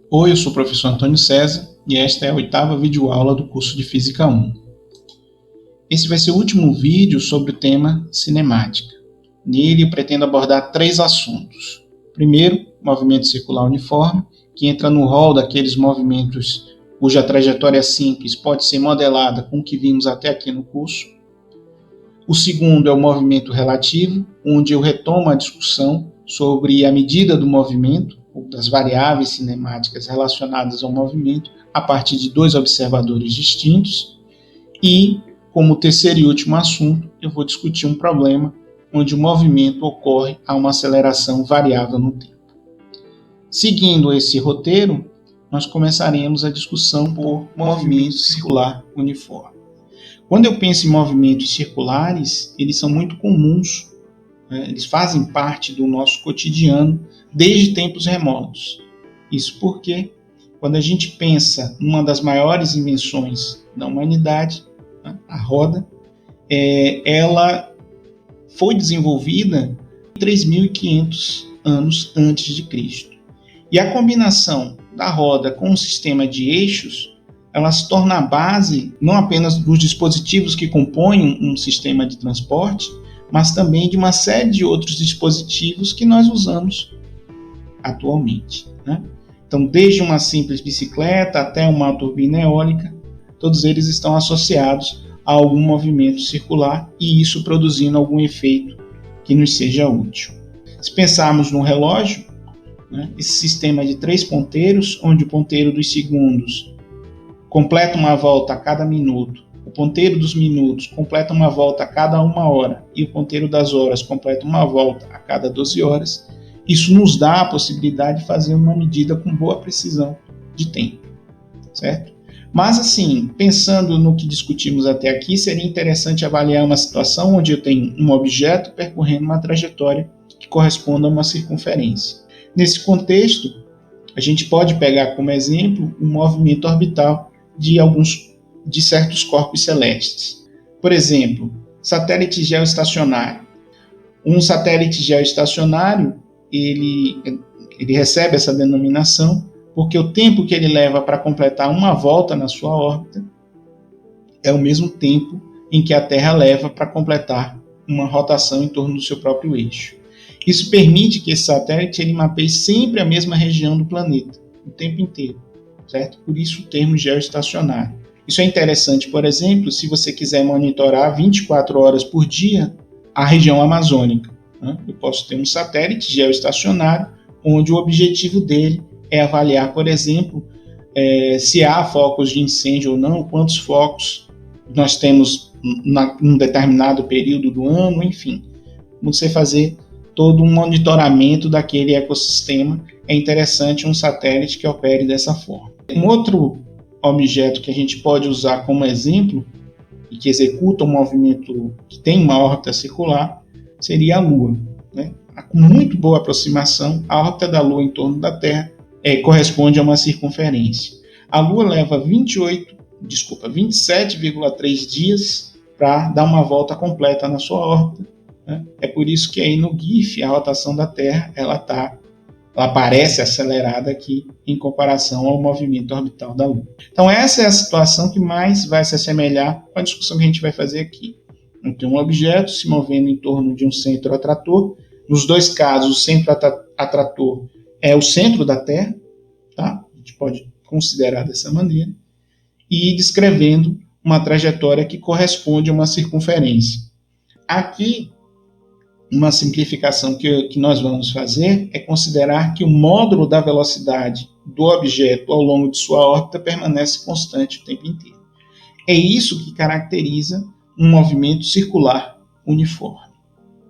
Oi, eu sou o professor Antônio César e esta é a 8ª videoaula do curso de Física 1. Esse vai ser o último vídeo sobre o tema cinemática. Nele eu pretendo abordar 3 assuntos. Primeiro, movimento circular uniforme, que entra no rol daqueles movimentos cuja trajetória simples pode ser modelada com o que vimos até aqui no curso. O segundo é o movimento relativo, onde eu retomo a discussão sobre a medida do movimento, ou das variáveis cinemáticas relacionadas ao movimento, a partir de 2 observadores distintos. E, como terceiro e último assunto, eu vou discutir um problema onde o movimento ocorre a uma aceleração variável no tempo. Seguindo esse roteiro, nós começaremos a discussão por movimento circular uniforme. Quando eu penso em movimentos circulares, eles são muito comuns, eles fazem parte do nosso cotidiano desde tempos remotos. Isso porque, quando a gente pensa numa das maiores invenções da humanidade, a roda, ela foi desenvolvida 3.500 anos antes de Cristo. E a combinação da roda com o sistema de eixos, ela se torna a base não apenas dos dispositivos que compõem um sistema de transporte, mas também de uma série de outros dispositivos que nós usamos atualmente, né? Então, desde uma simples bicicleta até uma turbina eólica, todos eles estão associados a algum movimento circular e isso produzindo algum efeito que nos seja útil. Se pensarmos no relógio, né, esse sistema de 3 ponteiros, onde o ponteiro dos segundos completa uma volta a cada minuto, o ponteiro dos minutos completa uma volta a cada 1 hora e o ponteiro das horas completa uma volta a cada 12 horas, isso nos dá a possibilidade de fazer uma medida com boa precisão de tempo, certo? Mas assim, pensando no que discutimos até aqui, seria interessante avaliar uma situação onde eu tenho um objeto percorrendo uma trajetória que corresponda a uma circunferência. Nesse contexto, a gente pode pegar como exemplo um movimento orbital de certos corpos celestes. Por exemplo, satélite geoestacionário. Um satélite geoestacionário, ele recebe essa denominação porque o tempo que ele leva para completar uma volta na sua órbita é o mesmo tempo em que a Terra leva para completar uma rotação em torno do seu próprio eixo. Isso permite que esse satélite ele mapeie sempre a mesma região do planeta, o tempo inteiro, certo? Por isso o termo geoestacionário. Isso é interessante, por exemplo, se você quiser monitorar 24 horas por dia a região amazônica, né? Eu posso ter um satélite geoestacionário, onde o objetivo dele é avaliar, por exemplo, se há focos de incêndio ou não, quantos focos nós temos num determinado período do ano, enfim. Você fazer todo um monitoramento daquele ecossistema, é interessante um satélite que opere dessa forma. Um outro objeto que a gente pode usar como exemplo e que executa um movimento que tem uma órbita circular seria a Lua, né? Com muito boa aproximação, a órbita da Lua em torno da Terra corresponde a uma circunferência. A Lua leva 27,3 dias para dar uma volta completa na sua órbita, né? É por isso que aí no GIF a rotação da Terra ela parece acelerada aqui em comparação ao movimento orbital da Lua. Então essa é a situação que mais vai se assemelhar com a discussão que a gente vai fazer aqui. Então, um objeto se movendo em torno de um centro atrator. Nos 2 casos, o centro atrator é o centro da Terra, tá? A gente pode considerar dessa maneira, e descrevendo uma trajetória que corresponde a uma circunferência. Aqui, uma simplificação que nós vamos fazer é considerar que o módulo da velocidade do objeto ao longo de sua órbita permanece constante o tempo inteiro. É isso que caracteriza um movimento circular uniforme,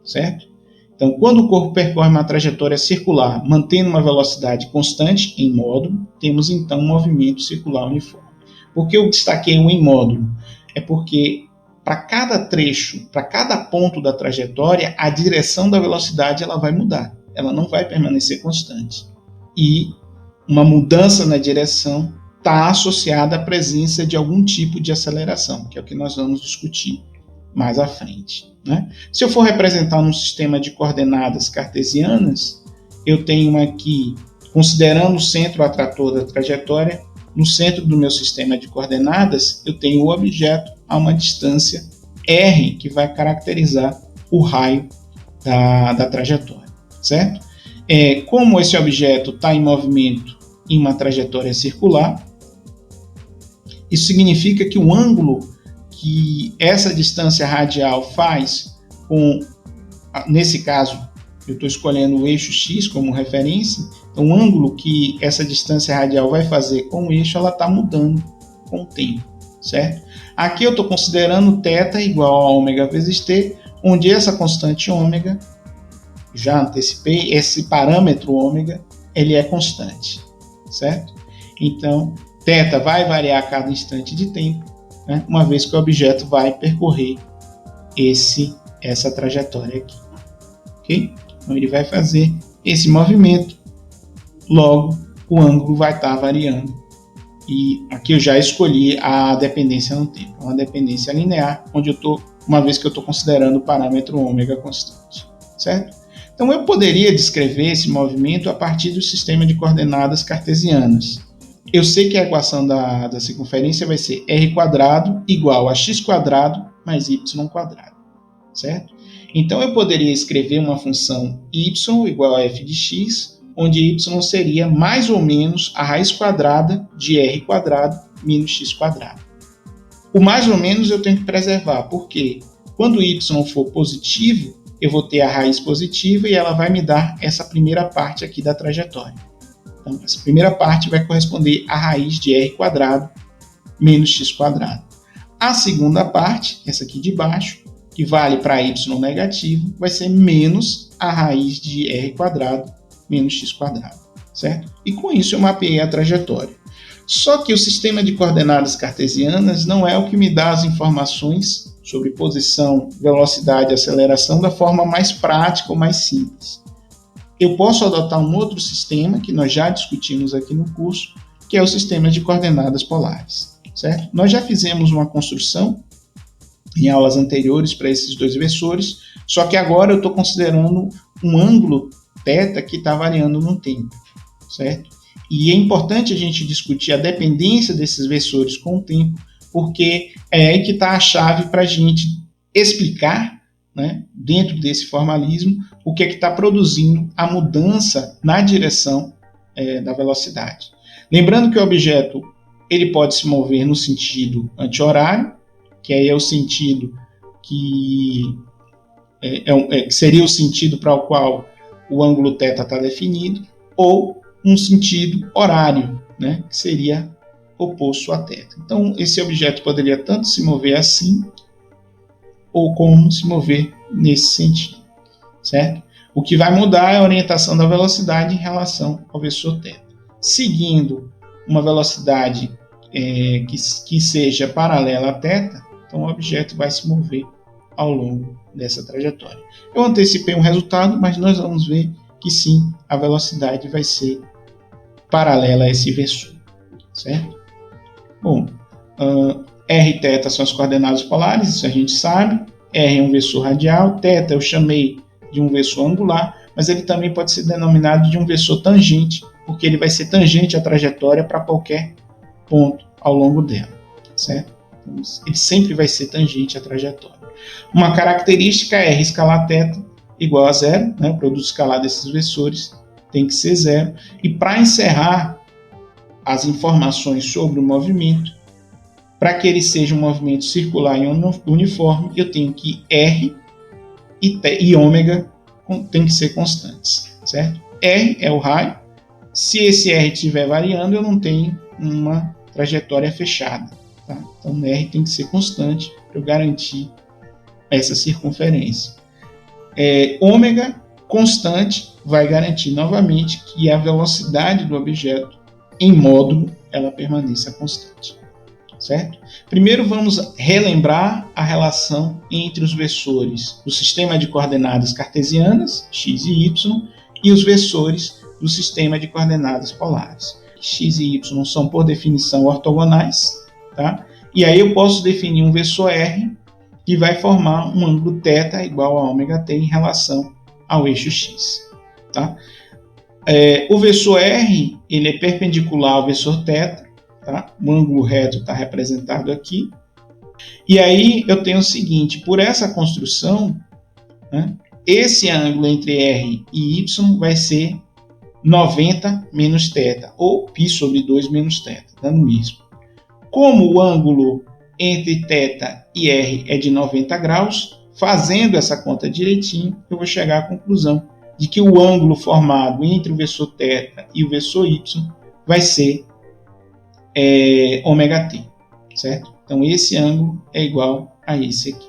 certo? Então, quando o corpo percorre uma trajetória circular, mantendo uma velocidade constante em módulo, temos então um movimento circular uniforme. Por que eu destaquei o em módulo? É porque para cada trecho, para cada ponto da trajetória, a direção da velocidade ela vai mudar, ela não vai permanecer constante. E uma mudança na direção está associada à presença de algum tipo de aceleração, que é o que nós vamos discutir mais à frente, né? Se eu for representar num sistema de coordenadas cartesianas, eu tenho aqui considerando o centro atrator da trajetória, no centro do meu sistema de coordenadas, eu tenho o objeto a uma distância r, que vai caracterizar o raio da trajetória, certo? Como esse objeto está em movimento em uma trajetória circular, isso significa que o ângulo que essa distância radial faz com, nesse caso, eu estou escolhendo o eixo x como referência, então o ângulo que essa distância radial vai fazer com o eixo, ela está mudando com o tempo, certo? Aqui eu estou considerando θ igual a ômega vezes t, onde essa constante ômega, já antecipei, esse parâmetro ômega, ele é constante, certo? Então, θ vai variar a cada instante de tempo, né, uma vez que o objeto vai percorrer essa trajetória aqui, ok? Então, ele vai fazer esse movimento, logo o ângulo vai estar variando. E aqui eu já escolhi a dependência no tempo, uma dependência linear, onde eu estou, uma vez que eu estou considerando o parâmetro ômega constante, certo? Então eu poderia descrever esse movimento a partir do sistema de coordenadas cartesianas. Eu sei que a equação da circunferência vai ser r² igual a x² mais y², certo? Então eu poderia escrever uma função y igual a f de x, onde y seria mais ou menos a raiz quadrada de r² menos x². O mais ou menos eu tenho que preservar, porque quando y for positivo, eu vou ter a raiz positiva e ela vai me dar essa primeira parte aqui da trajetória. Então, essa primeira parte vai corresponder à raiz de r² menos x². A segunda parte, essa aqui de baixo, que vale para y negativo, vai ser menos a raiz de r² menos x², certo? E com isso eu mapeei a trajetória. Só que o sistema de coordenadas cartesianas não é o que me dá as informações sobre posição, velocidade e aceleração da forma mais prática ou mais simples. Eu posso adotar um outro sistema, que nós já discutimos aqui no curso, que é o sistema de coordenadas polares, certo? Nós já fizemos uma construção em aulas anteriores para esses dois versores, só que agora eu estou considerando um ângulo θ que está variando no tempo, certo? E é importante a gente discutir a dependência desses versores com o tempo, porque é aí que está a chave para a gente explicar, né, dentro desse formalismo, o que é que está produzindo a mudança na direção da velocidade. Lembrando que o objeto ele pode se mover no sentido anti-horário, que aí é o sentido que seria o sentido para o qual o ângulo θ está definido, ou um sentido horário, né, que seria oposto a θ. Então, esse objeto poderia tanto se mover assim, ou como se mover nesse sentido, certo? O que vai mudar é a orientação da velocidade em relação ao versor θ. Seguindo uma velocidade que seja paralela a θ, então o objeto vai se mover ao longo dessa trajetória. Eu antecipei um resultado, mas nós vamos ver que sim, a velocidade vai ser paralela a esse versor, certo? Bom, r e θ são as coordenadas polares, isso a gente sabe. R é um versor radial, θ eu chamei de um versor angular, mas ele também pode ser denominado de um versor tangente, porque ele vai ser tangente à trajetória para qualquer ponto ao longo dela, certo? Então, ele sempre vai ser tangente à trajetória. Uma característica é r escalar θ igual a zero, né? O produto escalar desses versores tem que ser zero. E para encerrar as informações sobre o movimento, para que ele seja um movimento circular e uniforme, eu tenho que R e ômega tem que ser constantes, certo? R é o raio. Se esse R estiver variando, eu não tenho uma trajetória fechada, tá? Então, R tem que ser constante para eu garantir essa circunferência. Ômega constante vai garantir novamente que a velocidade do objeto em módulo ela permaneça constante, certo? Primeiro vamos relembrar a relação entre os versores do sistema de coordenadas cartesianas, x e y, e os versores do sistema de coordenadas polares. X e y são, por definição, ortogonais, tá? E aí eu posso definir um versor R que vai formar um ângulo θ igual a ômega t em relação ao eixo x, tá? O versor R ele é perpendicular ao versor θ, tá? O ângulo reto está representado aqui. E aí eu tenho o seguinte, por essa construção, né, esse ângulo entre R e Y vai ser 90 menos θ, ou π sobre 2 menos θ, dando mesmo. Como o ângulo entre θ e R é de 90 graus, fazendo essa conta direitinho, eu vou chegar à conclusão de que o ângulo formado entre o versor θ e o versor Y vai ser ômega-t, certo? Então, esse ângulo é igual a esse aqui.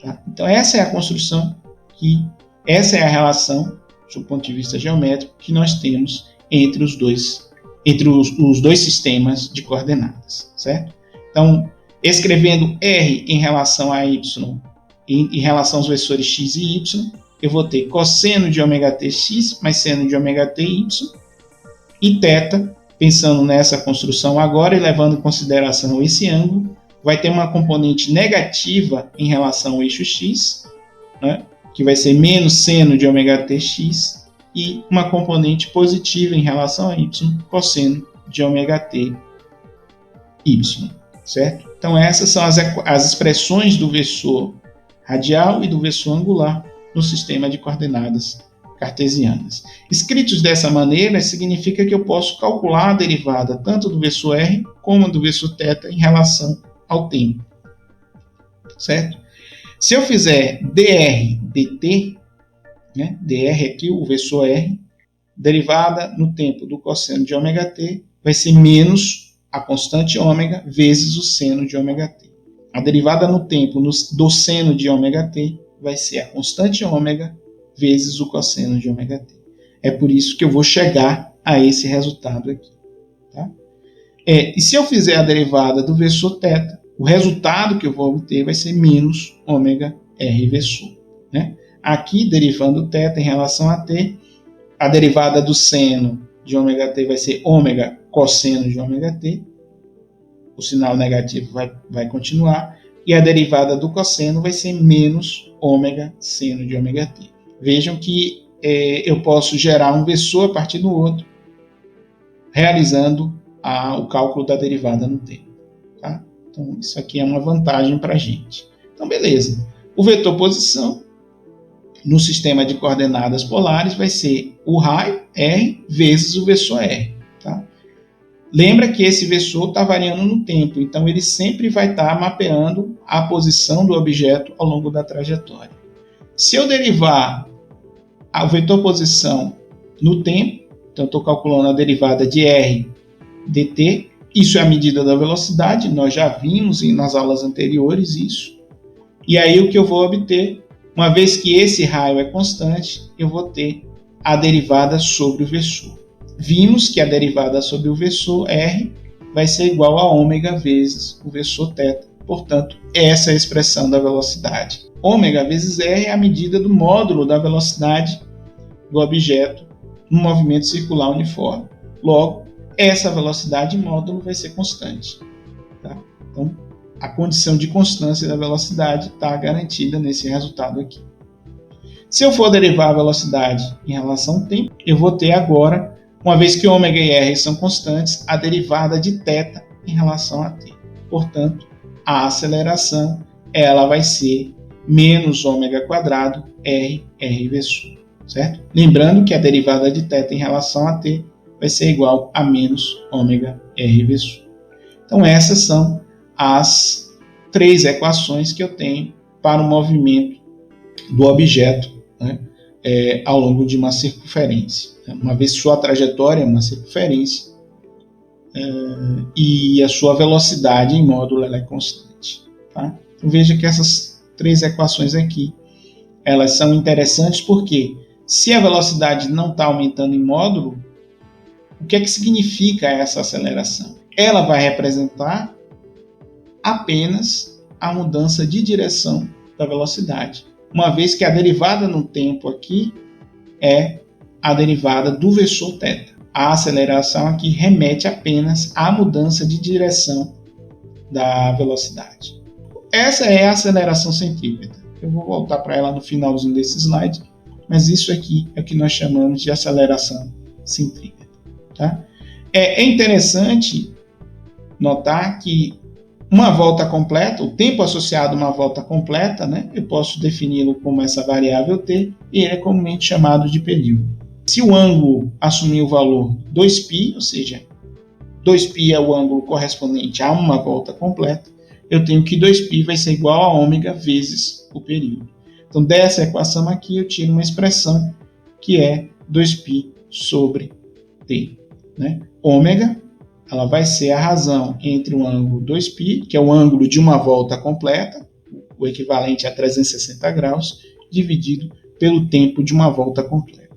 Tá? Então, essa é a construção, essa é a relação, do ponto de vista geométrico, que nós temos entre os dois sistemas de coordenadas, certo? Então, escrevendo R em relação a Y, em relação aos versores x e y, eu vou ter cosseno de ômega-tx mais seno de ômega-ty, e θ, pensando nessa construção agora e levando em consideração esse ângulo, vai ter uma componente negativa em relação ao eixo x, né, que vai ser menos seno de ômega-tx, e uma componente positiva em relação a y, cosseno de ômega-ty, certo? Então essas são as expressões do versor radial e do versor angular no sistema de coordenadas cartesianas. Escritos dessa maneira, significa que eu posso calcular a derivada tanto do versor r como do versor θ em relação ao tempo, certo? Se eu fizer dr dt, né, dr aqui, o versor r, derivada no tempo do cosseno de ômega-t vai ser menos a constante ômega vezes o seno de ômega-t. A derivada no tempo do seno de ômega-t vai ser a constante ômega vezes o cosseno de ômega-t. É por isso que eu vou chegar a esse resultado aqui. Tá? E se eu fizer a derivada do versor θ, o resultado que eu vou obter vai ser menos ômega r versor. Né? Aqui, derivando θ em relação a t, a derivada do seno de ômega-t vai ser ômega cosseno de ômega-t, o sinal negativo vai continuar, e a derivada do cosseno vai ser menos ômega seno de ômega-t. Vejam que eu posso gerar um versor a partir do outro, realizando o cálculo da derivada no tempo. Tá? Então, isso aqui é uma vantagem para a gente. Então, beleza. O vetor posição no sistema de coordenadas polares vai ser o raio R vezes o versor R. Tá? Lembra que esse versor está variando no tempo, então ele sempre vai estar mapeando a posição do objeto ao longo da trajetória. Se eu derivar o vetor posição no tempo, então estou calculando a derivada de R dt, isso é a medida da velocidade, nós já vimos nas aulas anteriores isso. E aí o que eu vou obter, uma vez que esse raio é constante, eu vou ter a derivada sobre o versor. Vimos que a derivada sobre o versor R vai ser igual a ômega vezes o versor θ. Portanto, essa é a expressão da velocidade. Ômega vezes R é a medida do módulo da velocidade do objeto no movimento circular uniforme. Logo, essa velocidade módulo vai ser constante. Tá? Então, a condição de constância da velocidade está garantida nesse resultado aqui. Se eu for derivar a velocidade em relação ao tempo, eu vou ter agora, uma vez que ômega e R são constantes, a derivada de θ em relação a t. Portanto, a aceleração ela vai ser menos ômega quadrado r versor. Certo? Lembrando que a derivada de θ em relação a t vai ser igual a menos ômega r versor. Então, essas são as três equações que eu tenho para o movimento do objeto, né, ao longo de uma circunferência. Uma vez sua trajetória é uma circunferência e a sua velocidade em módulo ela é constante. Tá? Então, veja que essas três equações aqui elas são interessantes porque se a velocidade não está aumentando em módulo, o que é que significa essa aceleração? Ela vai representar apenas a mudança de direção da velocidade, uma vez que a derivada no tempo aqui é a derivada do versor θ. A aceleração aqui remete apenas à mudança de direção da velocidade. Essa é a aceleração centrípeta. Eu vou voltar para ela no finalzinho desse slide, mas isso aqui é o que nós chamamos de aceleração centrípeta. Tá? É interessante notar que uma volta completa, o tempo associado a uma volta completa, né, eu posso defini-lo como essa variável t, e ele é comumente chamado de período. Se o ângulo assumir o valor 2π, ou seja, 2π é o ângulo correspondente a uma volta completa, eu tenho que 2π vai ser igual a ômega vezes o período. Então, dessa equação aqui, eu tiro uma expressão que é 2π sobre t. Né? Ômega, ela vai ser a razão entre o ângulo 2π, que é o ângulo de uma volta completa, o equivalente a 360 graus, dividido pelo tempo de uma volta completa.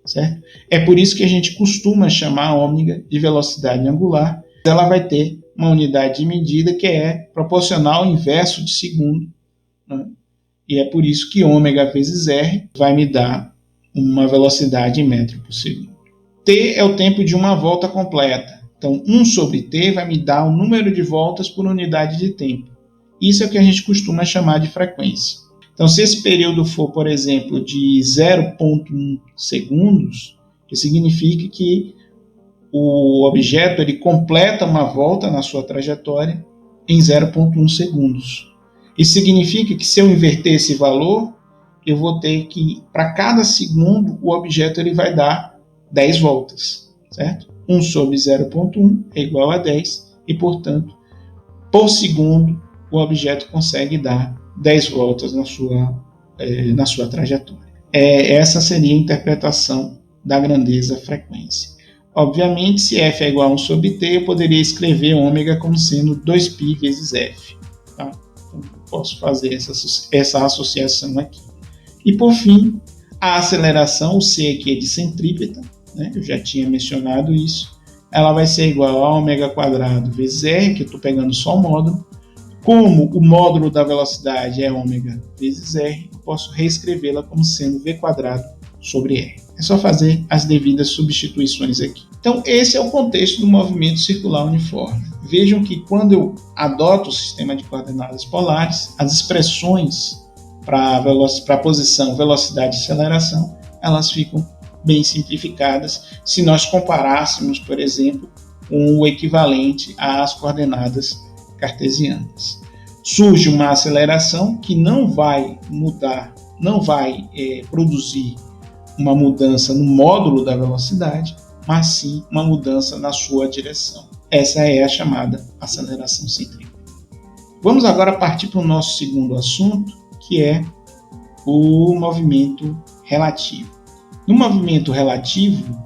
Certo? É por isso que a gente costuma chamar a ômega de velocidade angular. Ela vai ter uma unidade de medida que é proporcional ao inverso de segundo, né? E é por isso que ômega vezes r vai me dar uma velocidade em metro por segundo. T é o tempo de uma volta completa. Então, 1 sobre t vai me dar o número de voltas por unidade de tempo. Isso é o que a gente costuma chamar de frequência. Então, se esse período for, por exemplo, de 0,1 segundos, isso significa que o objeto ele completa uma volta na sua trajetória em 0,1 segundos. Isso significa que se eu inverter esse valor, eu vou ter que, para cada segundo, o objeto ele vai dar 10 voltas, certo? 1 sobre 0,1 é igual a 10 e, portanto, por segundo, o objeto consegue dar 10 voltas na sua trajetória. Essa seria a interpretação da grandeza frequência. Obviamente, se f é igual a 1 sobre t, eu poderia escrever ômega como sendo 2π vezes f. Tá? Então, posso fazer essa associação aqui. E, por fim, a aceleração, o c aqui é de centrípeta, né? Eu já tinha mencionado isso. Ela vai ser igual a ômega quadrado vezes r, que eu estou pegando só o módulo. Como o módulo da velocidade é ômega vezes r, eu posso reescrevê-la como sendo v quadrado sobre r. É só fazer as devidas substituições aqui. Então, esse é o contexto do movimento circular uniforme. Vejam que quando eu adoto o sistema de coordenadas polares, as expressões para a posição, velocidade e aceleração, elas ficam bem simplificadas se nós comparássemos, por exemplo, com o equivalente às coordenadas cartesianas. Surge uma aceleração que não vai mudar, não vai produzir uma mudança no módulo da velocidade, mas sim uma mudança na sua direção. Essa é a chamada aceleração centrípeta. Vamos agora partir para o nosso segundo assunto, que é o movimento relativo. No movimento relativo,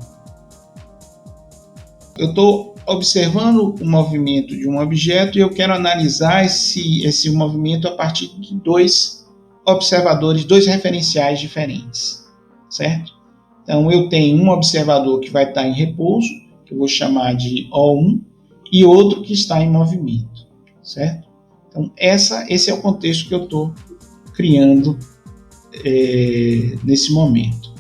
eu estou observando o movimento de um objeto e eu quero analisar esse movimento a partir de dois observadores, dois referenciais diferentes, certo? Então, eu tenho um observador que vai estar em repouso, que eu vou chamar de O1, e outro que está em movimento, certo? Então, esse é o contexto que eu estou criando nesse momento.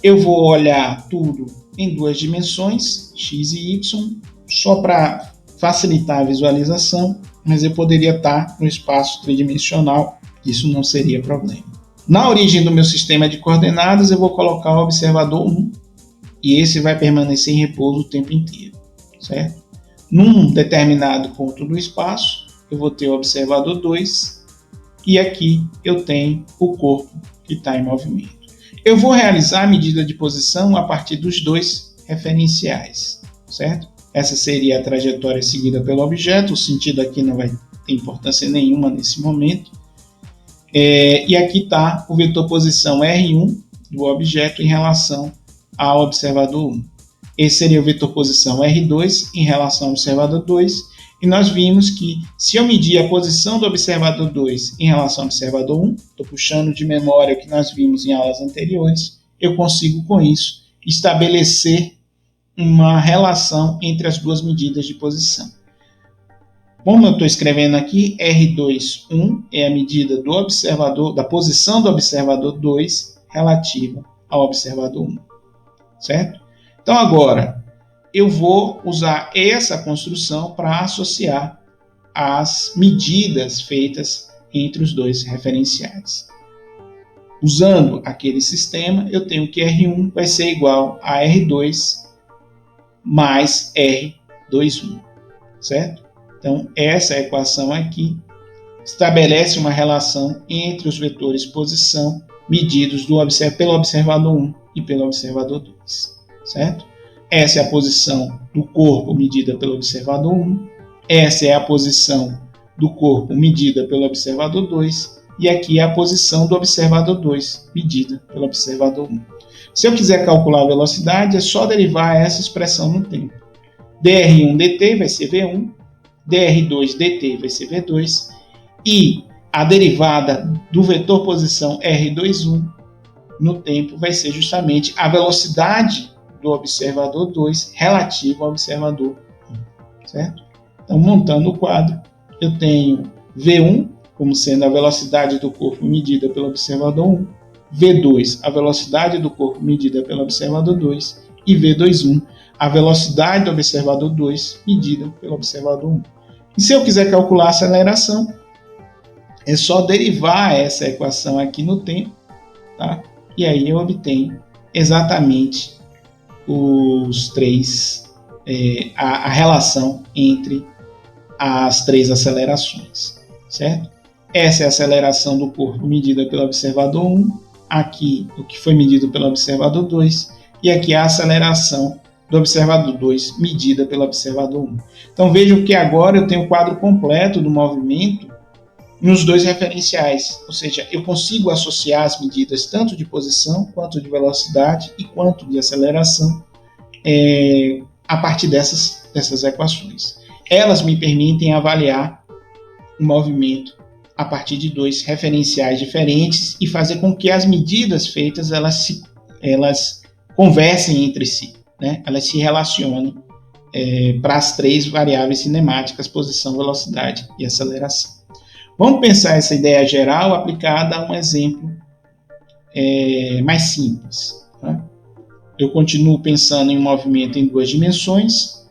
Eu vou olhar tudo em duas dimensões, x e y, só para facilitar a visualização, mas eu poderia estar no espaço tridimensional, isso não seria problema. Na origem do meu sistema de coordenadas, eu vou colocar o observador 1, e esse vai permanecer em repouso o tempo inteiro, certo? Num determinado ponto do espaço, eu vou ter o observador 2, e aqui eu tenho o corpo que está em movimento. Eu vou realizar a medida de posição a partir dos dois referenciais, certo? Essa seria a trajetória seguida pelo objeto, o sentido aqui não vai ter importância nenhuma nesse momento. E aqui está o vetor posição R1 do objeto em relação ao observador 1. Esse seria o vetor posição R2 em relação ao observador 2. E nós vimos que se eu medir a posição do observador 2 em relação ao observador 1, estou puxando de memória o que nós vimos em aulas anteriores, eu consigo com isso estabelecer uma relação entre as duas medidas de posição. Como eu estou escrevendo aqui, R2,1 é a medida do observador, da posição do observador 2 relativa ao observador 1, certo? Então agora, eu vou usar essa construção para associar as medidas feitas entre os dois referenciais. Usando aquele sistema, eu tenho que R1 vai ser igual a R2 mais R21, certo? Então, essa equação aqui estabelece uma relação entre os vetores posição medidos pelo observador 1 e pelo observador 2, certo? Essa é a posição do corpo medida pelo observador 1, essa é a posição do corpo medida pelo observador 2, e aqui é a posição do observador 2 medida pelo observador 1. Se eu quiser calcular a velocidade, é só derivar essa expressão no tempo. dr1 dt vai ser v1, dr2 dt vai ser v2, e a derivada do vetor posição r21 no tempo vai ser justamente a velocidade do observador 2 relativa ao observador 1, certo? Então, montando o quadro, eu tenho v1 como sendo a velocidade do corpo medida pelo observador 1, v2 a velocidade do corpo medida pelo observador 2 e v21 a velocidade do observador 2 medida pelo observador 1. E se eu quiser calcular a aceleração, é só derivar essa equação aqui no tempo, tá? E aí eu obtenho exatamente os três, a relação entre as três acelerações, certo? Essa é a aceleração do corpo medida pelo observador 1, aqui o que foi medido pelo observador 2, e aqui a aceleração do observador 2 medida pelo observador 1. Então vejam que agora eu tenho o quadro completo do movimento nos dois referenciais, ou seja, eu consigo associar as medidas tanto de posição, quanto de velocidade e quanto de aceleração a partir dessas equações. Elas me permitem avaliar o movimento a partir de dois referenciais diferentes e fazer com que as medidas feitas elas conversem entre si, né? Elas se relacionem para as três variáveis cinemáticas, posição, velocidade e aceleração. Vamos pensar essa ideia geral aplicada a um exemplo mais simples, tá? Eu continuo pensando em um movimento em duas dimensões.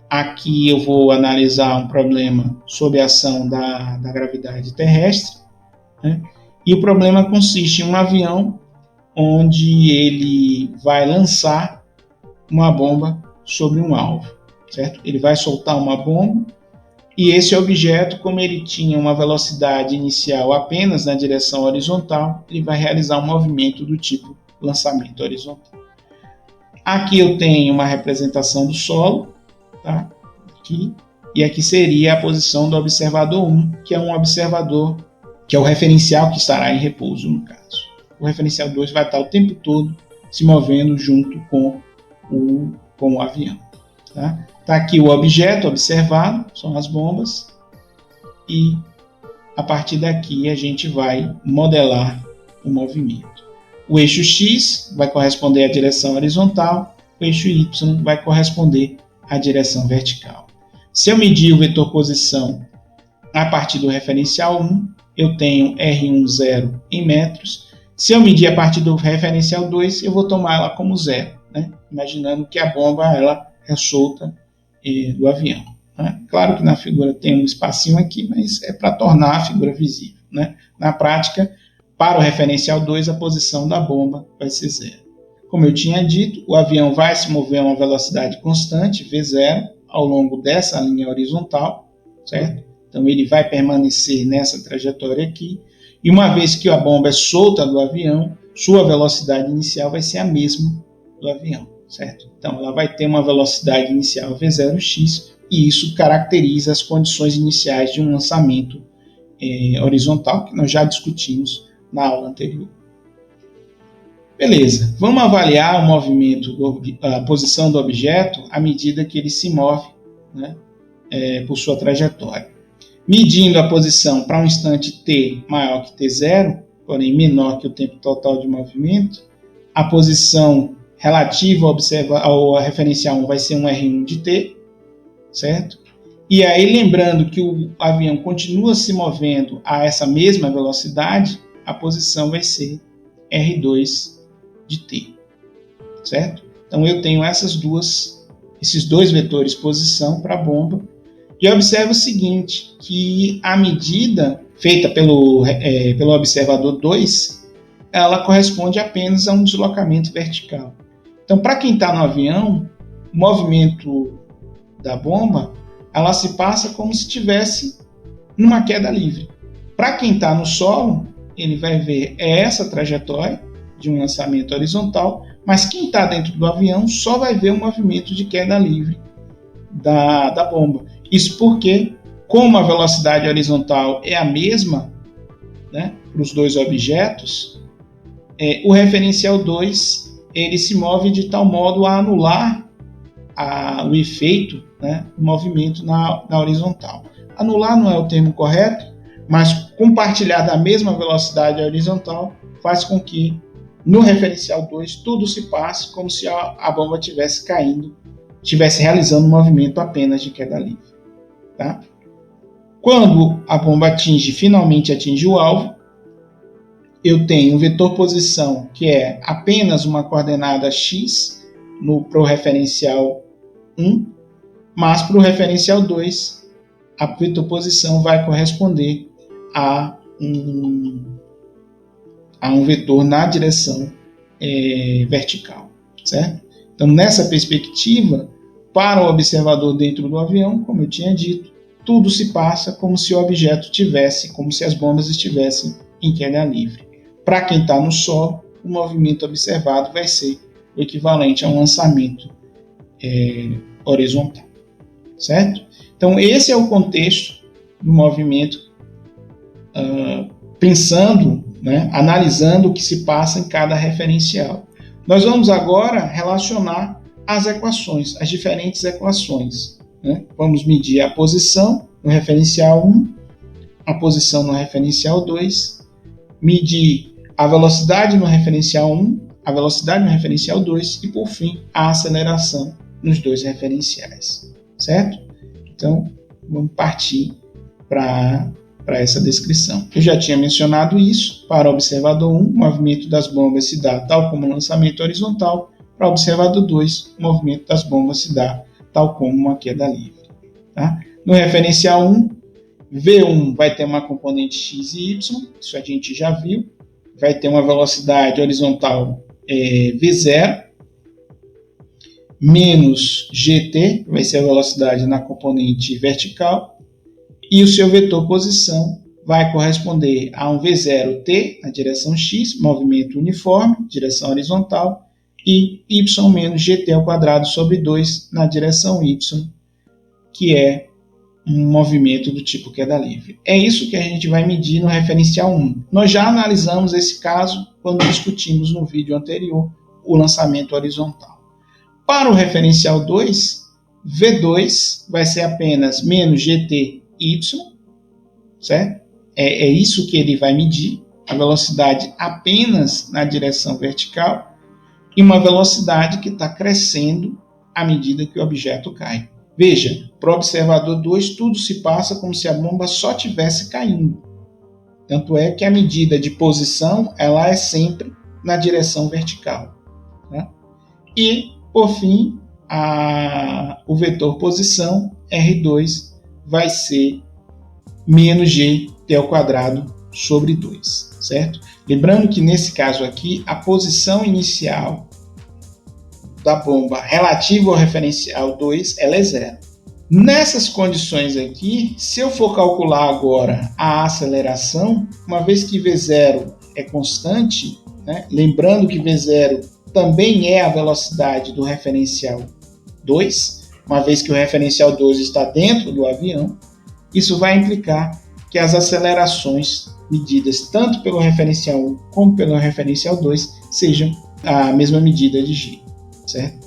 Aqui eu vou analisar um problema sob a ação da gravidade terrestre, né? E o problema consiste em um avião onde ele vai lançar uma bomba sobre um alvo, certo? Ele vai soltar uma bomba e esse objeto, como ele tinha uma velocidade inicial apenas na direção horizontal, ele vai realizar um movimento do tipo lançamento horizontal. Aqui eu tenho uma representação do solo, tá? Aqui, e aqui seria a posição do observador 1, que é um observador, que é o referencial que estará em repouso no caso. O referencial 2 vai estar o tempo todo se movendo junto com o avião. Tá? Tá aqui o objeto observado, são as bombas, e a partir daqui a gente vai modelar o movimento. O eixo X vai corresponder à direção horizontal, o eixo Y vai corresponder à direção vertical. Se eu medir o vetor posição a partir do referencial 1, eu tenho R10 em metros. Se eu medir a partir do referencial 2, eu vou tomar ela como zero, né? Imaginando que a bomba ela é solta do avião, né? Claro que na figura tem um espacinho aqui, mas é para tornar a figura visível, né? Na prática, para o referencial 2, a posição da bomba vai ser zero. Como eu tinha dito, o avião vai se mover a uma velocidade constante, V0, ao longo dessa linha horizontal, certo? Então ele vai permanecer nessa trajetória aqui, e uma vez que a bomba é solta do avião, sua velocidade inicial vai ser a mesma do avião, certo? Então ela vai ter uma velocidade inicial V0x, e isso caracteriza as condições iniciais de um lançamento horizontal, que nós já discutimos na aula anterior. Beleza, vamos avaliar o movimento, a posição do objeto à medida que ele se move, né, por sua trajetória. Medindo a posição para um instante t maior que t0, porém menor que o tempo total de movimento, a posição relativa ao referencial 1 vai ser um R1 de t, certo? E aí, lembrando que o avião continua se movendo a essa mesma velocidade, a posição vai ser R2 de t, certo? Então eu tenho esses dois vetores posição para a bomba, e observo o seguinte, que a medida feita pelo observador 2, ela corresponde apenas a um deslocamento vertical. Então, para quem está no avião, o movimento da bomba, ela se passa como se estivesse numa queda livre. Para quem está no solo, ele vai ver essa trajetória de um lançamento horizontal, mas quem está dentro do avião só vai ver o movimento de queda livre da bomba. Isso porque, como a velocidade horizontal é a mesma, né, para os dois objetos, o referencial 2 ele se move de tal modo a anular o efeito, né, do movimento na horizontal. Anular não é o termo correto, mas compartilhar da mesma velocidade horizontal faz com que no referencial 2 tudo se passe como se a bomba estivesse caindo, estivesse realizando um movimento apenas de queda livre. Tá? Quando a bomba finalmente atinge o alvo, eu tenho um vetor posição que é apenas uma coordenada x para o referencial 1, mas para o referencial 2, a vetor posição vai corresponder a um vetor na direção vertical, certo? Então, nessa perspectiva, para o observador dentro do avião, como eu tinha dito, tudo se passa como se o objeto como se as bombas estivessem em queda livre. Para quem está no solo, o movimento observado vai ser o equivalente a um lançamento horizontal, certo? Então, esse é o contexto do movimento, pensando, né, analisando o que se passa em cada referencial. Nós vamos agora relacionar as equações, as diferentes equações. Né? Vamos medir a posição no referencial 1, a posição no referencial 2, medir a velocidade no referencial 1, a velocidade no referencial 2 e, por fim, a aceleração nos dois referenciais. Certo? Então, vamos partir para essa descrição. Eu já tinha mencionado isso. Para o observador 1, o movimento das bombas se dá tal como um lançamento horizontal. Para o observador 2, o movimento das bombas se dá tal como uma queda livre. Tá? No referencial 1, V1 vai ter uma componente x e y, isso a gente já viu. Vai ter uma velocidade horizontal V0, menos gt, vai ser a velocidade na componente vertical, e o seu vetor posição vai corresponder a um V0t na direção x, movimento uniforme, direção horizontal, e y menos gt ao quadrado sobre 2 na direção y, que é um movimento do tipo queda livre. É isso que a gente vai medir no referencial 1. Nós já analisamos esse caso quando discutimos no vídeo anterior o lançamento horizontal. Para o referencial 2, V2 vai ser apenas menos GTY, certo? É isso que ele vai medir, a velocidade apenas na direção vertical e uma velocidade que está crescendo à medida que o objeto cai. Veja, para o observador 2, tudo se passa como se a bomba só estivesse caindo. Tanto é que a medida de posição ela é sempre na direção vertical. Né? E, por fim, o vetor posição, R2, vai ser menos gt ao quadrado sobre 2. Certo? Lembrando que, nesse caso aqui, a posição inicial da bomba relativa ao referencial 2, ela é zero. Nessas condições aqui, se eu for calcular agora a aceleração, uma vez que V0 é constante, né, lembrando que V0 também é a velocidade do referencial 2, uma vez que o referencial 2 está dentro do avião, isso vai implicar que as acelerações medidas tanto pelo referencial 1 como pelo referencial 2 sejam a mesma medida de g. Certo?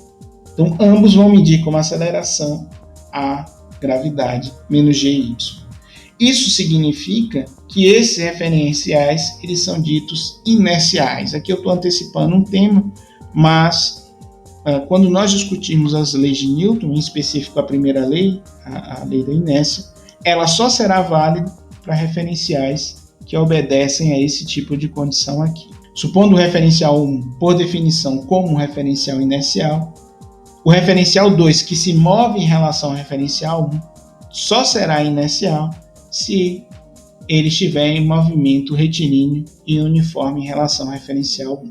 Então, ambos vão medir como aceleração a gravidade menos GY. Isso significa que esses referenciais eles são ditos inerciais. Aqui eu estou antecipando um tema, mas quando nós discutirmos as leis de Newton, em específico a primeira lei, a lei da inércia, ela só será válida para referenciais que obedecem a esse tipo de condição aqui. Supondo o referencial 1, por definição, como um referencial inercial, o referencial 2, que se move em relação ao referencial 1, só será inercial se ele estiver em movimento retilíneo e uniforme em relação ao referencial 1.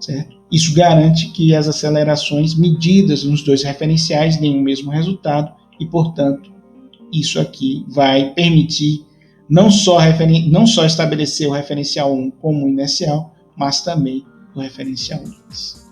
Certo? Isso garante que as acelerações medidas nos dois referenciais deem o mesmo resultado e, portanto, isso aqui vai permitir não só estabelecer o referencial 1 como inicial, mas também o referencial 2.